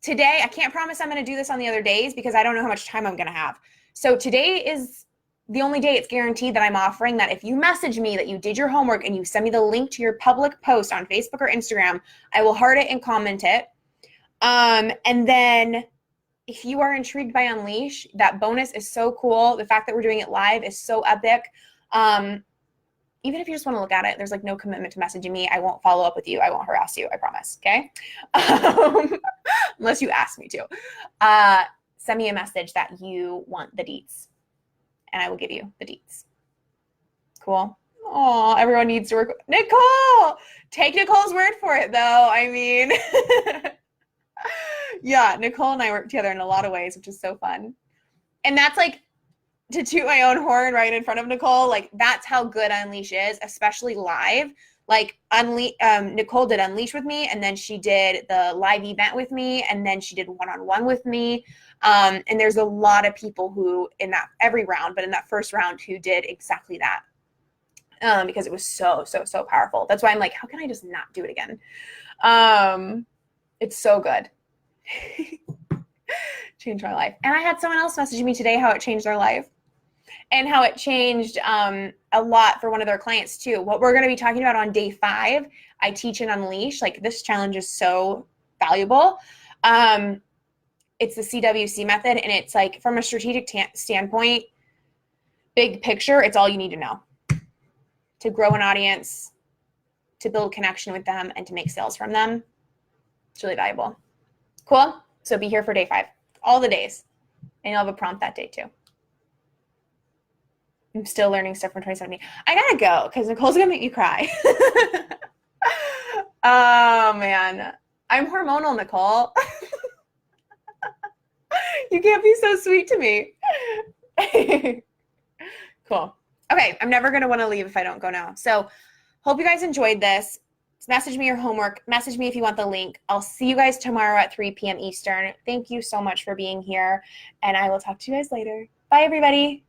Today, I can't promise I'm going to do this on the other days because I don't know how much time I'm going to have. So today is the only day it's guaranteed that I'm offering that if you message me that you did your homework and you send me the link to your public post on Facebook or Instagram, I will heart it and comment it. And then if you are intrigued by Unleash, that bonus is so cool. The fact that we're doing it live is so epic. Even if you just want to look at it, there's like no commitment to messaging me. I won't follow up with you. I won't harass you. I promise. Okay. Unless you ask me to. Send me a message that you want the deets and I will give you the deets. Cool. Oh, everyone needs to work. Nicole, take Nicole's word for it though. I mean, yeah, Nicole and I work together in a lot of ways, which is so fun. And that's like, to toot my own horn right in front of Nicole, like that's how good Unleash is, especially live. Like Nicole did Unleash with me, and then she did the live event with me, and then she did one-on-one with me. And there's a lot of people who in that every round, but in that first round who did exactly that. Because it was so powerful. That's why I'm like, how can I just not do it again? It's so good. Changed my life. And I had someone else message me today how it changed their life and how it changed a lot for one of their clients too. What we're going to be talking about on day 5, I teach and Unleash. Like this challenge is so valuable. It's the CWC method, and it's like from a strategic standpoint, big picture, it's all you need to know to grow an audience, to build connection with them, and to make sales from them. It's really valuable. Cool. So be here for day 5, all the days, and you'll have a prompt that day too. I'm still learning stuff from 2017. I gotta go because Nicole's gonna make me cry. Oh man, I'm hormonal, Nicole. You can't be so sweet to me. Cool. Okay, I'm never gonna want to leave if I don't go now. So hope you guys enjoyed this. Message me your homework. Message me if you want the link. I'll see you guys tomorrow at 3 p.m. Eastern. Thank you so much for being here, and I will talk to you guys later. Bye, everybody.